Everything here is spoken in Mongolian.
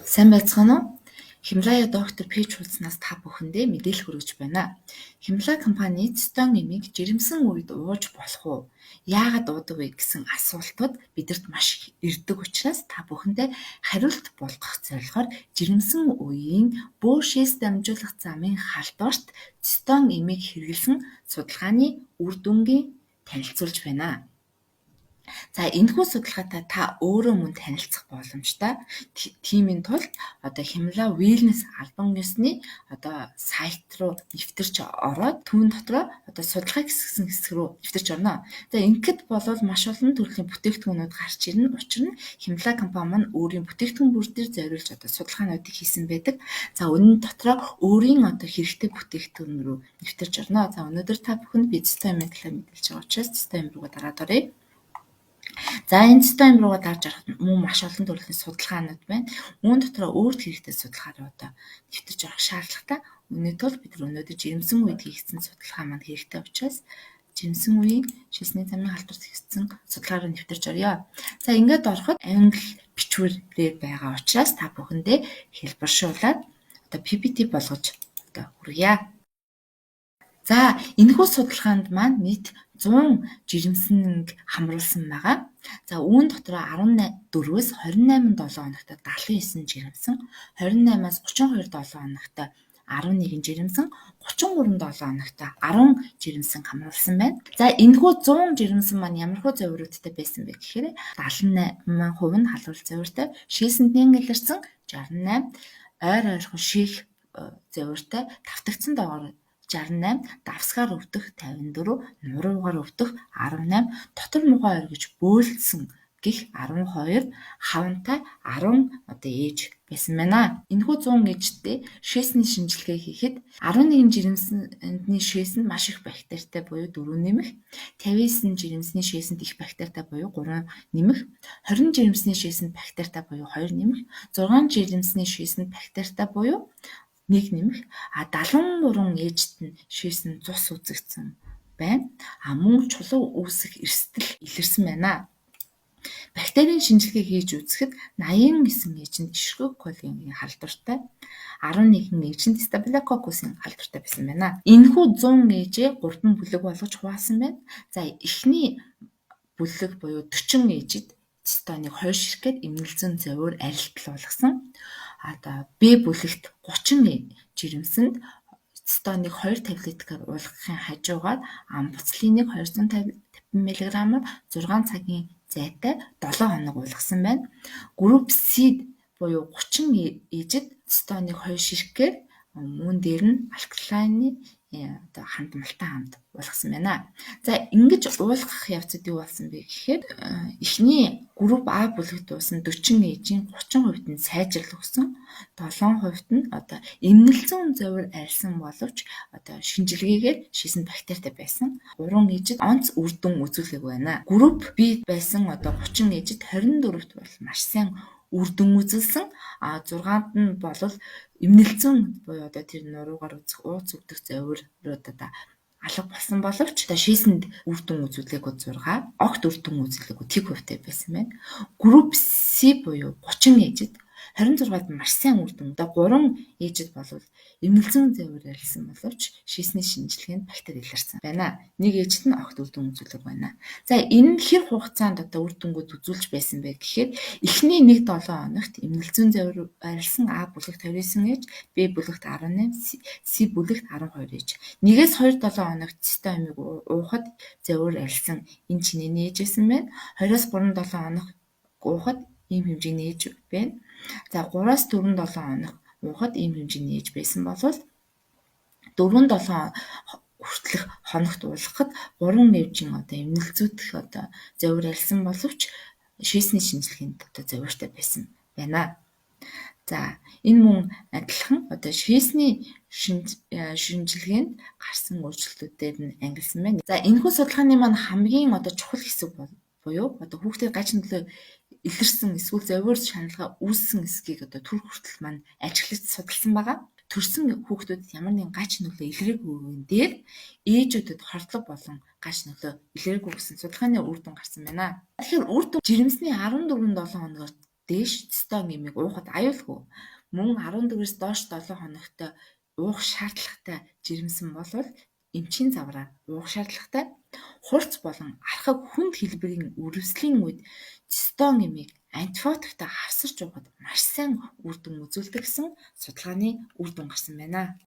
Сайн байцгаана уу? Химлая доктор Пич хуудснаас та бүхэндээ мэдээлэл хүргэж байна. Химлая компани цитон эмийг жирэмсэн үед ууж болох уу? Яагаад уудаг вэ гэсэн асуултууд бидэрт маш их ирдэг учраас та бүхэндээ хариулт болгох зорилгоор жирэмсэн үеийн бөөшөөс дамжуулах замын халдварт цитон эмийг хэрэглэсэн судалгааны үр дүнгийн танилцуулж байна. За энэхүү судалгаатай та өөрөө мөн танилцах боломжтой. Тиймийн тулд Химлаа Wellness албан ёсны сайт руу нэвтэрч ороод түүн дотроо судалгаа гэсэн хэсэг рүү нэвтэрч орно. За ингээд болвол маш олон төрлийн бүтээгдэхүүнүүд гарч ирнэ. Учир нь Химлаа компани маань өөрийн бүтээгдэхүүн бүр дээр зориулж судалгаануудыг хийсэн байдаг. За үнэн дотроо өөрийн хэрэгтэй бүтээгдэхүүн рүү нэвтэрч орно. За өнөөдөр та бүхэнд би цитон эмийн талаар мэдээлж байгаа учраас цитон эм руугаа дараад оръё. За энэ цитон эм руугаа дарж ороход мөн маш олон төрлийн судалгаанууд байна. Үүн дотроо өөрт хэрэгтэй судалгаараа нэвтэрч орох шаардлагатай. Үүний тулд бид өнөөдөр жирэмсэн үед хийгдсэн судалгаа маань хэрэгтэй учраас жирэмсэн үеийн шилсний замын халдварт хийгдсэн судалгаараа нэвтэрч оръё. За ингээд ороход англи бичвэрээр байгаа учраас та бүхэндээ хэлбэршүүлээд PPT болгож хүргье. За энэхүү судалгаанд маань нийт 100 жирэмсэнг хамруулсан байгаа. За үүн дотроо 14-өөс 28-7 хоногт 79 жирэмсэн, 28-аас 32-7 хоногт 11 жирэмсэн, 33-7 хоногт 10 жирэмсэн хамруулсан байна. За энэхүү 100 жирэмсэн маань ямархуу завируудтай байсан бэ гэхээр 78% нь халуул завиртай, шийсэнд илэрсэн 68, ойр ойрхон шийх завиртай, тавтагдсан доогоор 68, давсгаар өвдөх 54, нуруугаар өвдөх 18, дотор мугай оргиж бөөлсөн гих 12, хавантай 10 ээж байсан байна. Энэхүү 100 ээжтэй шээсний шинжилгээ хийхэд 11 жирэмсний шээсэнд маш их бактеритай буюу 4 нэмэх, 59 жирэмсний шээсэнд их бактеритай буюу 3 нэмэх, 20 жирэмсний шээсэнд бактеритай буюу 2 нэмэх, 6 жирэмсний шээсэнд бактеритай буюу 1 нэмэх, 73 ээжт нь шээсэн цус үзэгдсэн байна. Мөн чулуу үүсэх эрсдэл илэрсэн байна. Бактерийн шинжилгээ хийж үзэхэд 89 ээжинд Escherichia халдвартай, 11 ээжинд Staphylococcus-ийн халдвартай байсан байна. Энэхүү 100 ээжээ 3 бүлэг болгож хуваасан байна. За эхний бүлэг буюу 40 ээжид цитоныг 2 ширхгээд эмнэлзэн завиур арилтал болгосон. Б бүлэгт 30 жирэмсэнд цитоныг 2 таблеткаар уулгахын хажуугаар ам буцлиныг 250 мг-аар 6 цагийн зайтай 7 хоног уулгасан байна. Групп C буюу 30 ээжид цитоныг 2 ширхгээр мөн дээр нь алкалины хандмалтай хамт уулгасан байна. За ингэж уулгах явцад юу болсон бэ гэхээр эхний групп А бүлэгт уусан 40 ээжийн 30% нь сайжрал өгсөн, 7% нь эмнэлзэн завир арилсан боловч шинжилгээгээр шийсэн бактеритай байсан. 3 ээжид онц үр дүн үзүүлээгүй байна. Групп B байсан 30 ээжид 24-т бол маш сайн үр дүн үзүүлсэн. 6-нд нь бол эмнэлзэн буюу тэр нуруугаар үзэх ууц өвдөх завирууд алга болсон боловч шийсэнд үр дүн үзүүлээгүй 6, огт үр дүн үзүүлээгүй тэг хувьтай байсан байна. Групп C буюу 30 ээжид 26-д маш сайн үр дүн. 3 ээжид бол эмнэлзэн завир арилсан боловч шийсний шинжилгээнд бактери илэрсэн байна. 1 ээжид нь огт үр дүн үзүүлэг байна. За энэ хэр хугацаанд үр дүнгууд үзүүлж байсан бэ гэхээр эхний 1-7 хоногт эмнэлзэн завир арилсан А бүлэгт 29 ээж, Б бүлэгт 18, C бүлэгт 12 ээж. 1-ээс 2-7 хоногт цитон эмийг уухад завир арилсан энэ чинээний ээж байсан байна. 2-оос 3-7 хоног уухад ийм хэмжээний ээж байна. За 3-аас 4-7 хоног уухад ийм хэмжээний ээж байсан бол 4-7 хүртэлх хоногт уулгахад 3 ээжийн эмнэлзүүдх завир арилсан боловч шийсний шинжилгээнд завиртай байсан байна. За энэ мөн адилхан шийсний шинжилгээнд гарсан өөрчлөлтүүдээр нь ангилсан байна. За энэхүү судалгааны маань хамгийн чухал хэсэг буюу хүүхдийн гажин төлөө илэрсэн эсвэл завир шаналгаа үүссэн хэсгийг түр хүртэл маань ажиглаж судалсан байгаа. Төрсэн хүүхдүүдэд ямар нэгэн гач нөлөө илрээгүй дээр ээжүүдэд хордлого болон гач нөлөө илрээгүй гэсэн судалгааны үр дүн гарсан байна. Тэгэхээр үр дүн жирэмсний 14-7 хоногоор дээш цистон эмийг уухад аюулгүй. Мөн 14-өөс доош 7 хоногт уух шаардлагатай жирэмсэн бол эмчийн завраар уух шаардлагатай. Хурц болон архаг хүнд хэлбэрийн үрвслийн үед цистон эмийг антибиотиктай хавсарч уухад маш сайн үр дүн үзүүлдэг гэсэн судалгааны үр дүн гарсан байна.